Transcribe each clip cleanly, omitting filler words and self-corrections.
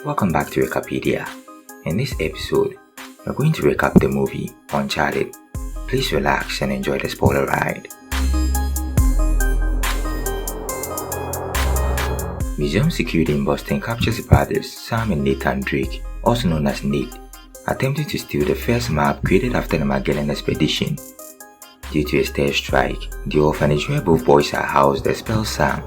Welcome back to Wikipedia. In this episode, we're going to recap the movie Uncharted. Please relax and enjoy the spoiler ride. Museum security in Boston captures brothers Sam and Nathan Drake, also known as Nate, attempting to steal the first map created after the Magellan expedition. Due to a stage strike, the orphanage where both boys are housed expels Sam.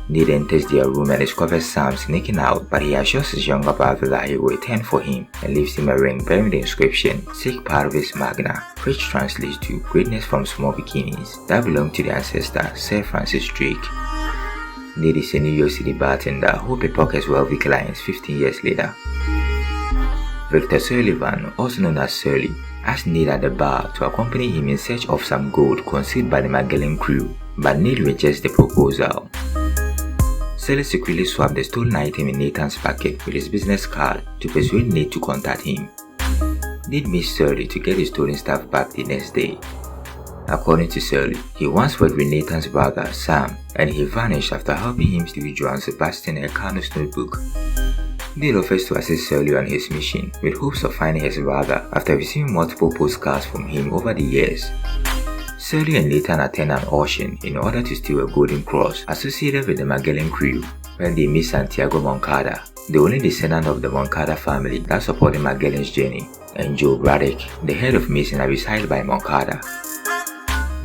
Nate enters their room and discovers Sam sneaking out, but he assures his younger brother that he will return for him and leaves him a ring bearing the inscription Sic Parvis Magna, which translates to greatness from small beginnings, that belonged to the ancestor Sir Francis Drake. Nate is a New York City bartender who pickpockets wealthy clients 15 years later. Victor Sullivan, also known as Sully, asks Nate at the bar to accompany him in search of some gold concealed by the Magellan crew, but Nate rejects the proposal. Sully secretly swapped the stolen item in Nathan's pocket with his business card to persuade Nate to contact him. Nate meets Sully to get his stolen stuff back the next day. According to Sully, he once worked with Nathan's brother, Sam, and he vanished after helping him steal Johann Sebastian Elkanah's notebook. Nate offers to assist Sully on his mission, with hopes of finding his brother after receiving multiple postcards from him over the years. Sully and Nathan attend an auction in order to steal a golden cross associated with the Magellan crew. When they meet Santiago Moncada, the only descendant of the Moncada family that supported Magellan's journey, and Joe Braddock, the head of masonry hired by Moncada.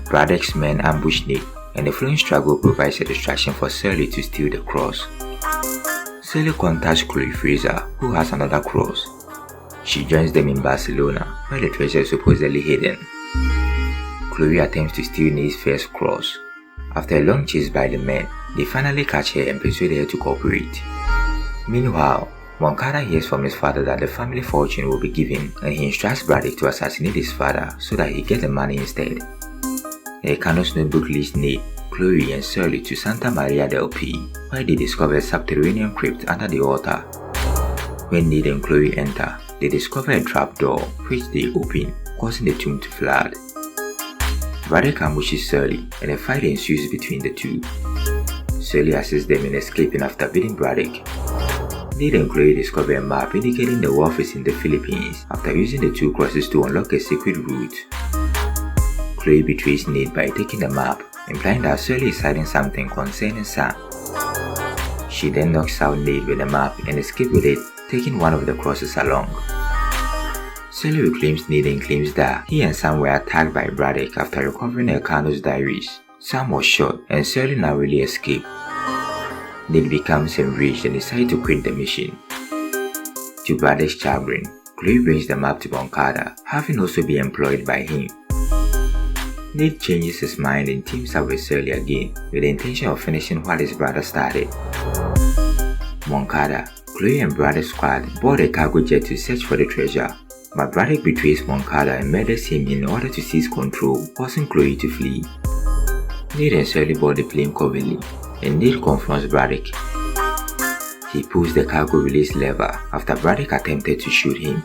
Braddock's men ambush Nate, and the flowing struggle provides a distraction for Sully to steal the cross. Sully contacts Chloe Fraser, who has another cross. She joins them in Barcelona, where the treasure is supposedly hidden. Chloe attempts to steal Nate's first cross. After a long chase by the men, they finally catch her and persuade her to cooperate. Meanwhile, Moncada hears from his father that the family fortune will be given, and he instructs Braddock to assassinate his father so that he gets the money instead. Elkanah's notebook leads Nate, Chloe and Sully to Santa Maria del Pi, where they discover a subterranean crypt under the altar. When Nate and Chloe enter, they discover a trapdoor, which they open, causing the tomb to flood. Braddock ambushes Sully, and a fight ensues between the two. Sully assists them in escaping after beating Braddock. Nate and Chloe discover a map indicating the wharf is in the Philippines after using the two crosses to unlock a secret route. Chloe betrays Nate by taking the map, implying that Sully is hiding something concerning Sam. She then knocks out Nate with the map and escapes with it, taking one of the crosses along. Sully reclaims Nate and claims that he and Sam were attacked by Braddock after recovering Elkanah's diaries. Sam was shot and Sully narrowly escaped. Nate becomes enraged and decides to quit the mission. To Braddock's chagrin, Chloe brings the map to Moncada, having also been employed by him. Nate changes his mind and teams up with Sully again with the intention of finishing what his brother started. Moncada, Chloe and Braddock's squad board a cargo jet to search for the treasure, but Braddock betrays Moncada and murders him in order to seize control, forcing Chloe to flee. Nate and Sully board the plane covertly, and Nate confronts Braddock. He pulls the cargo release lever after Braddock attempted to shoot him.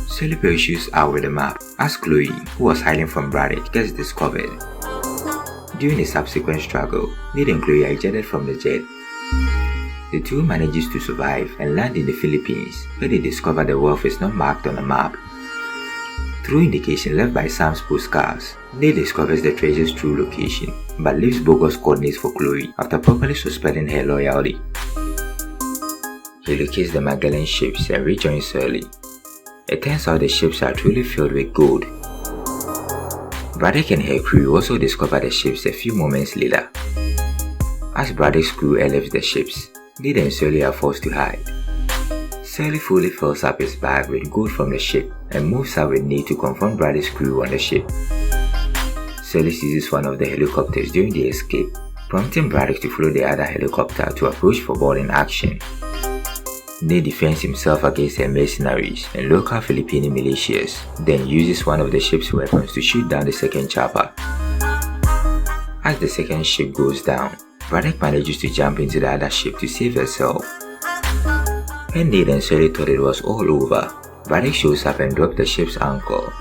Sully parachutes out with the map as Chloe, who was hiding from Braddock, gets discovered. During the subsequent struggle, Nate and Chloe are ejected from the jet. The two manages to survive and land in the Philippines, where they discover the wealth is not marked on the map. Through indication left by Sam's postcards, Nate discovers the treasure's true location, but leaves bogus coordinates for Chloe after properly suspecting her loyalty. He locates the Magellan ships and rejoins Sully. It turns out the ships are truly filled with gold. Braddock and her crew also discover the ships a few moments later. As Braddock's crew airlifts the ships, Nate and Sully are forced to hide. Sully fully fills up his bag with gold from the ship and moves out with Nate to confront Braddock's crew on the ship. Sully seizes one of the helicopters during the escape, prompting Braddock to follow the other helicopter to approach for boarding action. Nate defends himself against the mercenaries and local Filipino militias, then uses one of the ship's weapons to shoot down the second chopper. As the second ship goes down, Braddock manages to jump into the other ship to save herself. When Nate and Sully thought it was all over, Braddock shows up and drops the ship's anchor.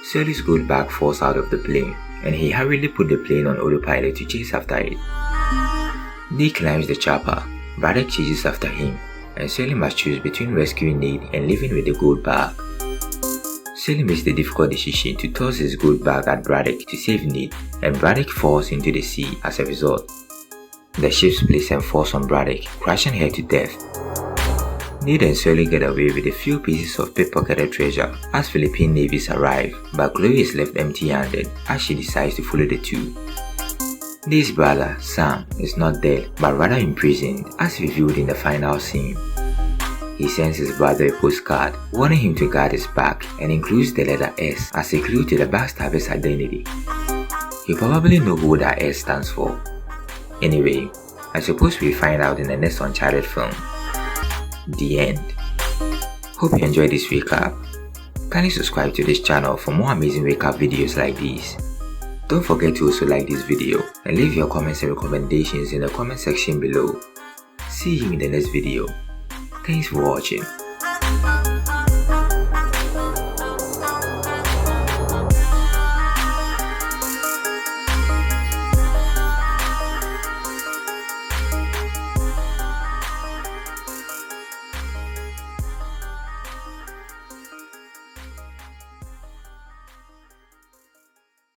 Sully's gold bag falls out of the plane, and he hurriedly put the plane on autopilot to chase after it. Nate climbs the chopper, Braddock chases after him, and Sully must choose between rescuing Nate and leaving with the gold bag. Sully makes the difficult decision to toss his gold bag at Braddock to save Nate, and Braddock falls into the sea as a result. The ship splits and falls on Braddock, crashing her to death. Nate and Sully get away with a few pieces of pickpocketed treasure as Philippine navies arrive, but Chloe is left empty-handed as she decides to follow the two. Nate's brother, Sam, is not dead but rather imprisoned as revealed in the final scene. He sends his brother a postcard warning him to guard his back and includes the letter S as a clue to the backstabber's identity. You probably know who that S stands for. Anyway, I suppose we'll find out in the next Uncharted film. The end. Hope you enjoyed this recap. Kindly subscribe to this channel for more amazing recap videos like these. Don't forget to also like this video and leave your comments and recommendations in the comment section below. See you in the next video. Thanks for watching.